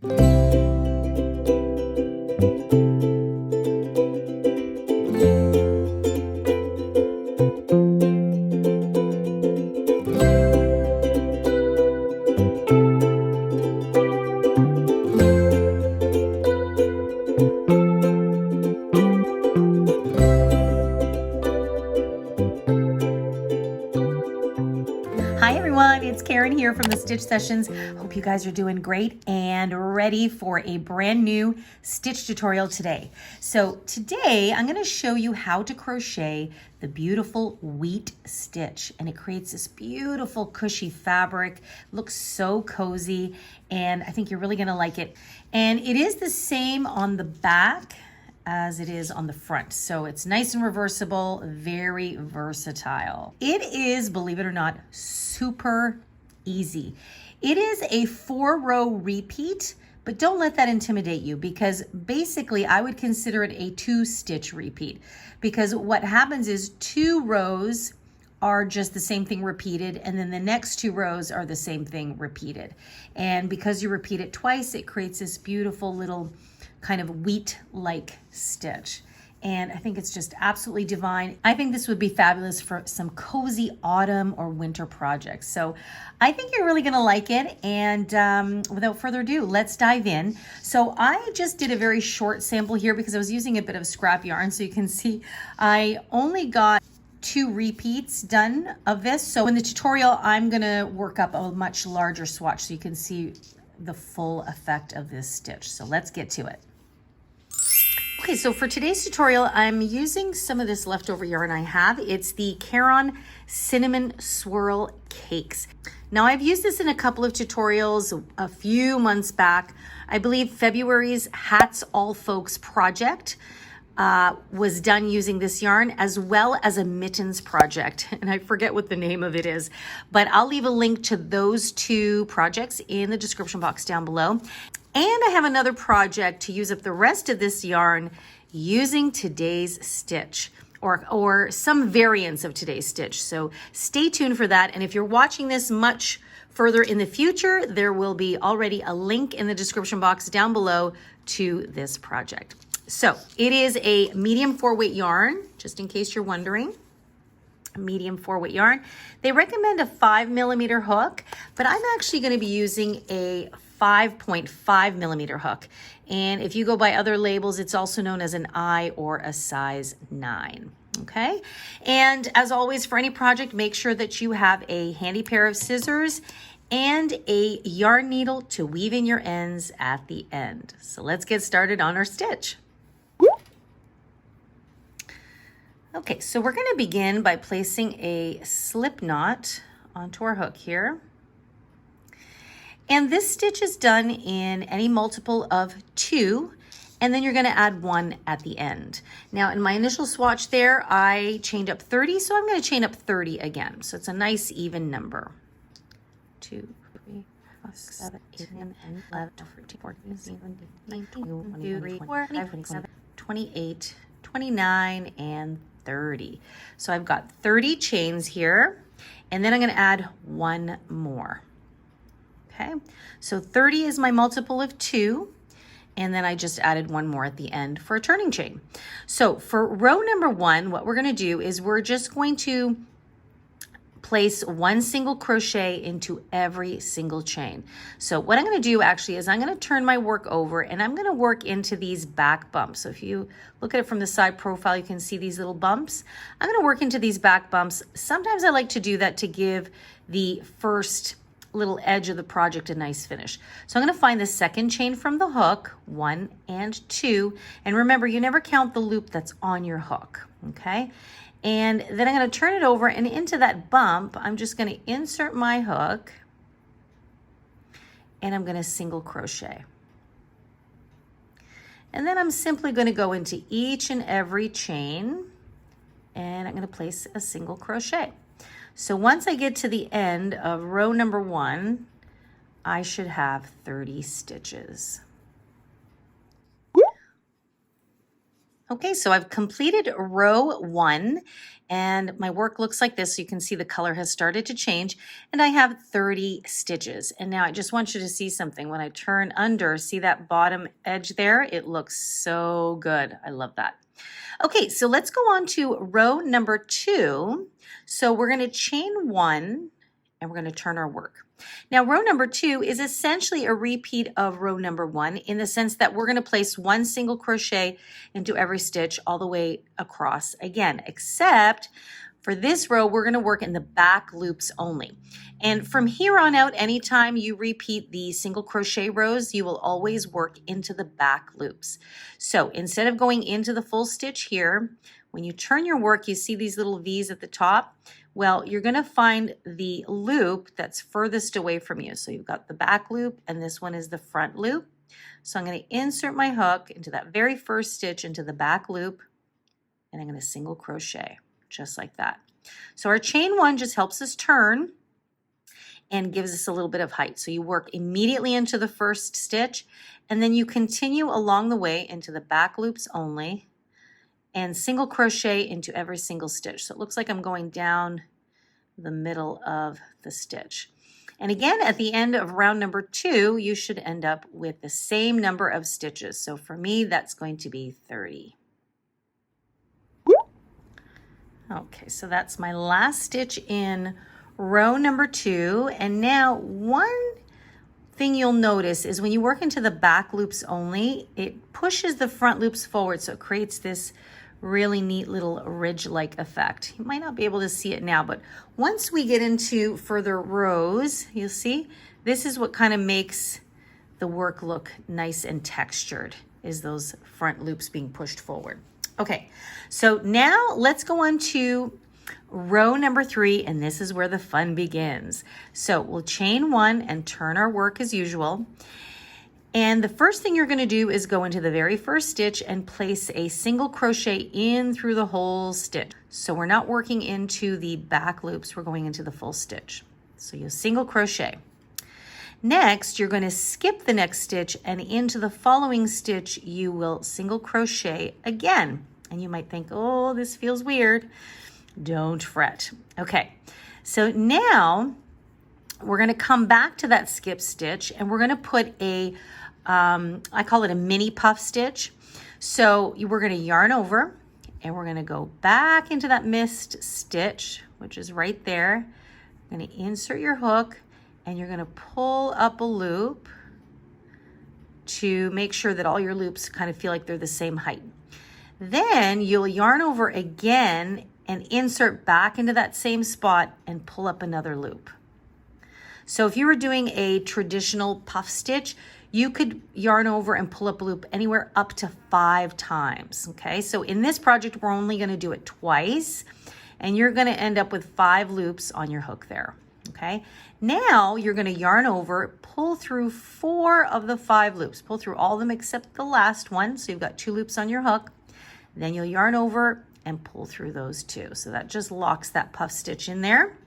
Hi everyone, it's Karen here from the Stitch Sessions. Hope you guys are doing great and ready for a brand new stitch tutorial today. So today I'm going to show you how to crochet the beautiful wheat stitch, and it creates this beautiful cushy fabric. Looks so cozy, and I think you're really going to like it. And it is the same on the back as it is on the front. So it's nice and reversible, very versatile. It is, believe it or not, super easy. It is a 4-row repeat, but don't let that intimidate you, because basically I would consider it a 2-stitch repeat, because what happens is 2 rows are just the same thing repeated, and then the next 2 rows are the same thing repeated. And because you repeat it twice, it creates this beautiful little kind of wheat-like stitch. And I think it's just absolutely divine. I think this would be fabulous for some cozy autumn or winter projects. So I think you're really gonna like it. And without further ado, let's dive in. So I just did a very short sample here because I was using a bit of scrap yarn. So you can see I only got 2 repeats done of this. So in the tutorial, I'm gonna work up a much larger swatch so you can see the full effect of this stitch. So let's get to it. Okay, so for today's tutorial, I'm using some of this leftover yarn I have. It's the Caron Cinnamon Swirl Cakes. Now, I've used this in a couple of tutorials a few months back. I believe February's Hats All Folks project was done using this yarn, as well as a mittens project, and I forget what the name of it is, but I'll leave a link to those 2 projects in the description box down below. And I have another project to use up the rest of this yarn using today's stitch, or some variants of today's stitch. So stay tuned for that. And if you're watching this much further in the future, there will be already a link in the description box down below to this project. So it is a medium 4-weight yarn, just in case you're wondering. Medium 4-weight yarn. They recommend a 5mm hook, but I'm actually going to be using a 5.5mm hook. And if you go by other labels, it's also known as an I or a size 9. Okay. And as always, for any project, make sure that you have a handy pair of scissors and a yarn needle to weave in your ends at the end. So let's get started on our stitch. Okay, so we're going to begin by placing a slip knot onto our hook here. And this stitch is done in any multiple of 2, and then you're going to add 1 at the end. Now, in my initial swatch there, I chained up 30, so I'm going to chain up 30 again. So it's a nice even number. 2, 3, 4, 5, 6, 7, 8, 9, 10, 11, 12, 13, 14, 15, 19, 20, 21, 22, 23, 28, 29, and 30. So I've got 30 chains here, and then I'm going to add 1 more. Okay, so 30 is my multiple of 2, and then I just added 1 more at the end for a turning chain. So for row number 1, what we're going to do is we're just going to place 1 single crochet into every single chain. So what I'm going to do actually is I'm going to turn my work over, and I'm going to work into these back bumps. So if you look at it from the side profile, you can see these little bumps. I'm going to work into these back bumps. Sometimes I like to do that to give the first little edge of the project a nice finish. So I'm going to find the second chain from the hook, 1 and 2. And remember, you never count the loop that's on your hook, okay? And then I'm going to turn it over, and into that bump, I'm just going to insert my hook, and I'm going to single crochet. And then I'm simply going to go into each and every chain, and I'm going to place a single crochet. So once I get to the end of row number 1, I should have 30 stitches. Okay, so I've completed row 1 and my work looks like this. So you can see the color has started to change and I have 30 stitches. And now I just want you to see something. When I turn under, see that bottom edge there? It looks so good. I love that. Okay, so let's go on to row number 2. So we're going to chain 1 and we're going to turn our work. Now, row number 2 is essentially a repeat of row number 1 in the sense that we're going to place 1 single crochet into every stitch all the way across again, except for this row, we're going to work in the back loops only. And from here on out, anytime you repeat the single crochet rows, you will always work into the back loops. So instead of going into the full stitch here, when you turn your work, you see these little V's at the top. Well, you're going to find the loop that's furthest away from you. So you've got the back loop and this one is the front loop. So I'm going to insert my hook into that very first stitch into the back loop and I'm going to single crochet just like that. So our chain 1 just helps us turn and gives us a little bit of height. So you work immediately into the first stitch and then you continue along the way into the back loops only and single crochet into every single stitch. So it looks like I'm going down the middle of the stitch. And again, at the end of round number 2, you should end up with the same number of stitches. So for me, that's going to be 30. Okay, so that's my last stitch in row number 2. And now one thing you'll notice is when you work into the back loops only, it pushes the front loops forward. So it creates this really neat little ridge-like effect. You might not be able to see it now, but once we get into further rows, you'll see this is what kind of makes the work look nice and textured, is those front loops being pushed forward. Okay, so now let's go on to row number 3, and this is where the fun begins. So we'll chain 1 and turn our work as usual. And the first thing you're going to do is go into the very first stitch and place a single crochet in through the whole stitch. So we're not working into the back loops, we're going into the full stitch. So you'll single crochet. Next, you're going to skip the next stitch and into the following stitch, you will single crochet again. And you might think, oh, this feels weird. Don't fret. Okay, so now we're going to come back to that skip stitch and we're going to put a I call it a mini puff stitch. So we're going to yarn over and we're going to go back into that missed stitch, which is right there. You're going to insert your hook and you're going to pull up a loop to make sure that all your loops kind of feel like they're the same height. Then you'll yarn over again and insert back into that same spot and pull up another loop. So if you were doing a traditional puff stitch, you could yarn over and pull up a loop anywhere up to 5 times, okay? So in this project, we're only gonna do it twice, and you're gonna end up with 5 loops on your hook there, okay? Now you're gonna yarn over, pull through 4 of the 5 loops, pull through all of them except the last one, so you've got 2 loops on your hook. Then you'll yarn over and pull through those 2. So that just locks that puff stitch in there.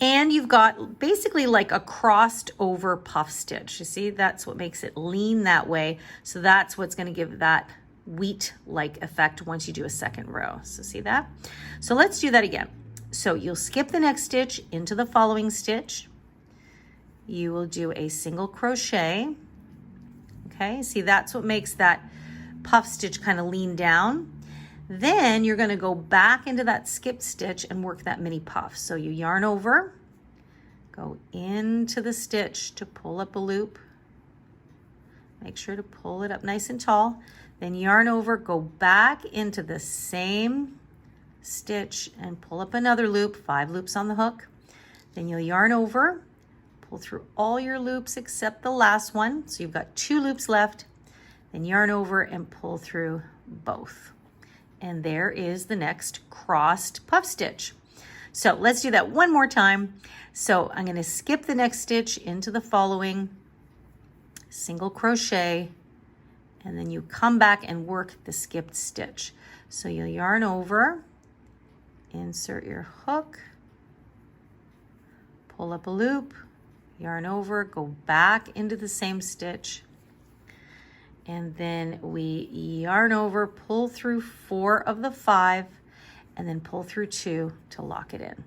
And you've got basically like a crossed over puff stitch. You see, that's what makes it lean that way. So that's what's going to give that wheat-like effect once you do a second row. So see that? So let's do that again. So you'll skip the next stitch into the following stitch. You will do a single crochet. Okay, see, that's what makes that puff stitch kind of lean down. Then you're going to go back into that skip stitch and work that mini puff. So you yarn over, go into the stitch to pull up a loop. Make sure to pull it up nice and tall. Then yarn over, go back into the same stitch and pull up another loop, 5 loops on the hook. Then you'll yarn over, pull through all your loops except the last one. So you've got 2 loops left. Then yarn over and pull through both. And there is the next crossed puff stitch. So let's do that one more time. So I'm going to skip the next stitch into the following, single crochet, and then you come back and work the skipped stitch. So you'll yarn over, insert your hook, pull up a loop, yarn over, go back into the same stitch, and then we yarn over, pull through 4 of the 5, and then pull through 2 to lock it in.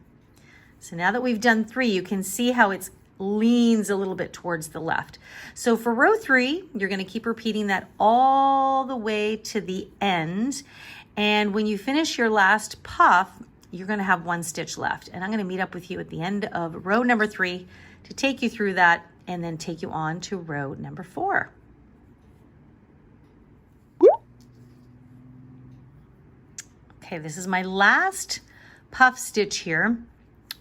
So now that we've done 3, you can see how it leans a little bit towards the left. So for row 3, you're going to keep repeating that all the way to the end. And when you finish your last puff, you're going to have 1 stitch left. And I'm going to meet up with you at the end of row number 3 to take you through that and then take you on to row number 4. Okay, this is my last puff stitch here,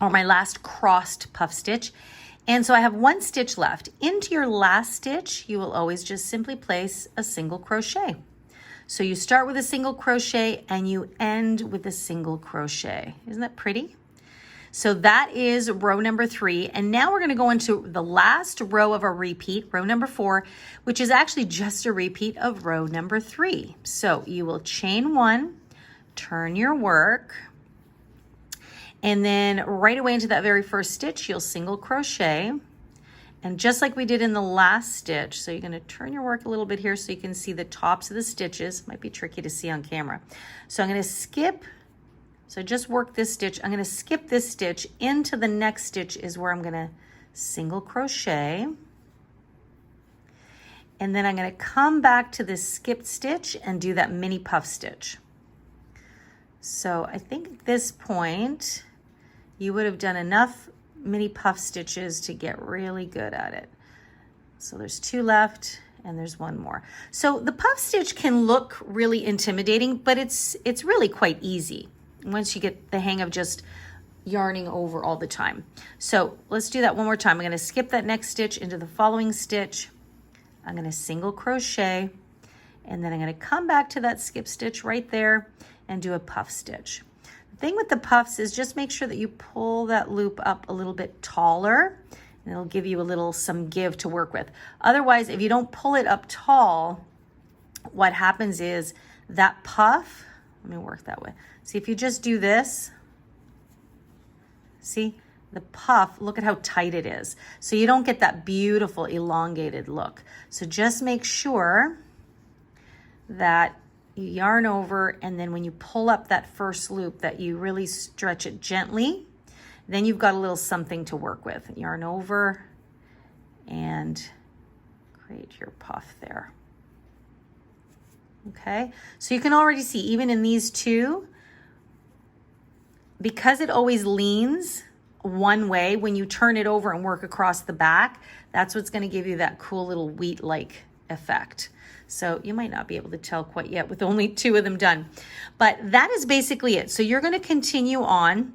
or my last crossed puff stitch. And so I have 1 stitch left. Into your last stitch, you will always just simply place a single crochet. So you start with a single crochet and you end with a single crochet. Isn't that pretty? So that is row number 3. And now we're going to go into the last row of a repeat, row number 4, which is actually just a repeat of row number 3. So you will chain 1, turn your work, and then right away into that very first stitch, you'll single crochet. And just like we did in the last stitch, so you're going to turn your work a little bit here so you can see the tops of the stitches. Might be tricky to see on camera. So I'm going to skip, so just work this stitch. I'm going to skip this stitch. Into the next stitch is where I'm going to single crochet. And then I'm going to come back to this skipped stitch and do that mini puff stitch. So I think at this point, you would have done enough mini puff stitches to get really good at it. So there's 2 left and there's 1 more. So the puff stitch can look really intimidating, but it's really quite easy once you get the hang of just yarning over all the time. So let's do that one more time. I'm going to skip that next stitch into the following stitch. I'm going to single crochet, and then I'm going to come back to that skip stitch right there and do a puff stitch. The thing with the puffs is just make sure that you pull that loop up a little bit taller, and it'll give you some give to work with. Otherwise, if you don't pull it up tall, what happens is that puff, let me work that way. See, if you just do this, see the puff, look at how tight it is. So you don't get that beautiful elongated look. So just make sure that you yarn over, and then when you pull up that first loop that you really stretch it gently, then you've got a little something to work with. Yarn over and create your puff there. Okay, so you can already see even in these 2, because it always leans one way, when you turn it over and work across the back, that's what's going to give you that cool little wheat-like effect. So you might not be able to tell quite yet with only 2 of them done. But that is basically it. So you're going to continue on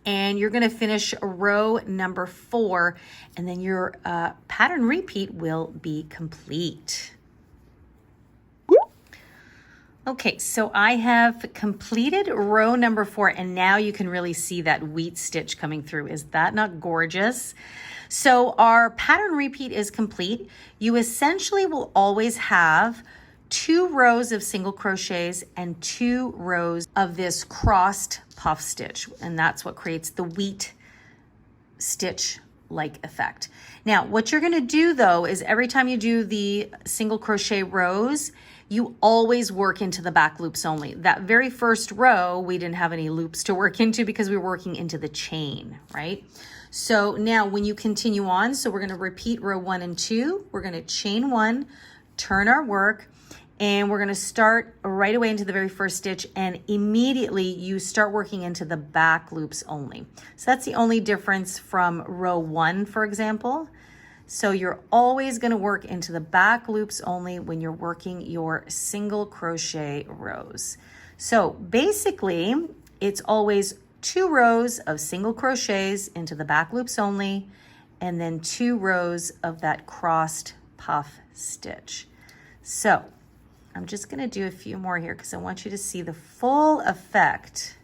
and you're going to finish row number 4, and then your pattern repeat will be complete. Okay, so I have completed row number 4, and now you can really see that wheat stitch coming through. Is that not gorgeous? So our pattern repeat is complete. You essentially will always have 2 rows of single crochets and 2 rows of this crossed puff stitch, and that's what creates the wheat stitch like effect. Now, what you're going to do though is every time you do the single crochet rows, you always work into the back loops only. That very first row, we didn't have any loops to work into because we were working into the chain, right? So now when you continue on, so we're going to repeat row 1 and 2, we're going to chain 1, turn our work, and we're going to start right away into the very first stitch, and immediately you start working into the back loops only. So that's the only difference from row 1, for example. So you're always going to work into the back loops only when you're working your single crochet rows. So basically, it's always 2 rows of single crochets into the back loops only, and then 2 rows of that crossed puff stitch. So I'm just going to do a few more here because I want you to see the full effect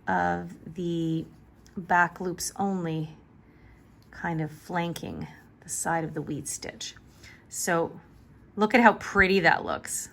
of the back loops only kind of flanking the side of the wheat stitch. So look at how pretty that looks.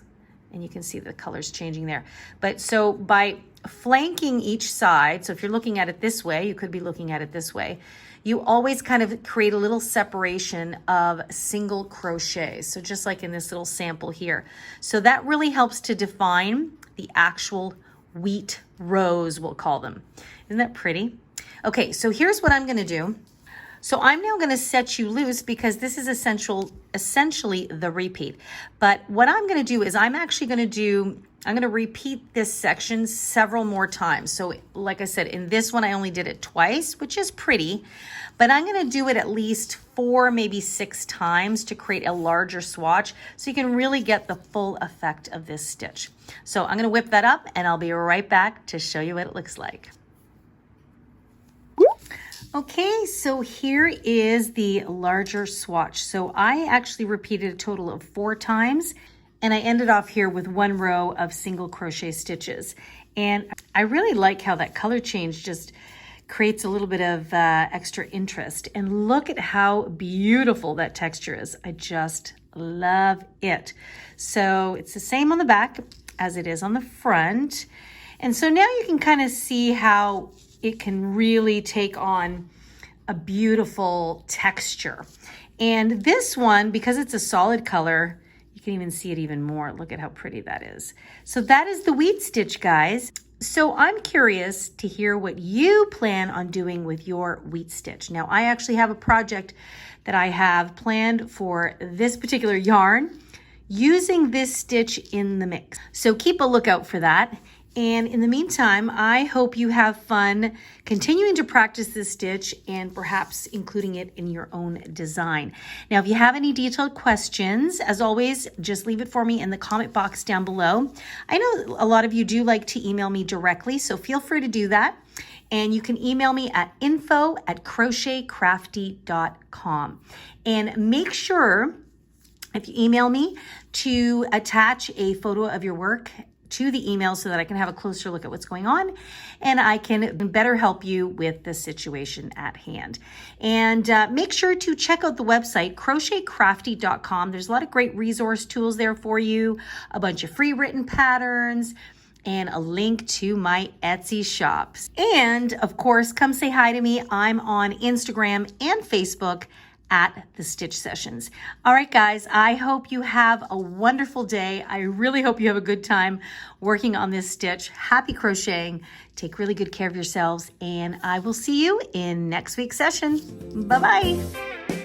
And you can see the colors changing there. But so by flanking each side, so if you're looking at it this way, you could be looking at it this way, you always kind of create a little separation of single crochet. So just like in this little sample here. So that really helps to define the actual wheat rows, we'll call them. Isn't that pretty? Okay, so here's what I'm gonna do. So I'm now gonna set you loose because this is essentially the repeat. But what I'm gonna do is I'm gonna repeat this section several more times. So like I said, in this one, I only did it twice, which is pretty, but I'm gonna do it at least 4, maybe 6 times to create a larger swatch so you can really get the full effect of this stitch. So I'm gonna whip that up and I'll be right back to show you what it looks like. Okay, so here is the larger swatch. So I actually repeated a total of 4 times and I ended off here with 1 row of single crochet stitches. And I really like how that color change just creates a little bit of extra interest. And look at how beautiful that texture is. I just love it. So it's the same on the back as it is on the front. And so now you can kind of see how it can really take on a beautiful texture. And this one, because it's a solid color, you can even see it even more. Look at how pretty that is. So that is the wheat stitch, guys. So I'm curious to hear what you plan on doing with your wheat stitch. Now, I actually have a project that I have planned for this particular yarn using this stitch in the mix. So keep a lookout for that. And in the meantime, I hope you have fun continuing to practice this stitch and perhaps including it in your own design. Now, if you have any detailed questions, as always, just leave it for me in the comment box down below. I know a lot of you do like to email me directly, so feel free to do that. And you can email me at info@crochetcrafty.com. And make sure, if you email me, to attach a photo of your work to the email so that I can have a closer look at what's going on and I can better help you with the situation at hand. And make sure to check out the website, crochetcrafty.com. There's a lot of great resource tools there for you, a bunch of free written patterns, and a link to my Etsy shops. And of course, come say hi to me. I'm on Instagram and Facebook at The Stitch Sessions. All right, guys, I hope you have a wonderful day. I really hope you have a good time working on this stitch. Happy crocheting. Take really good care of yourselves, and I will see you in next week's session. Bye-bye.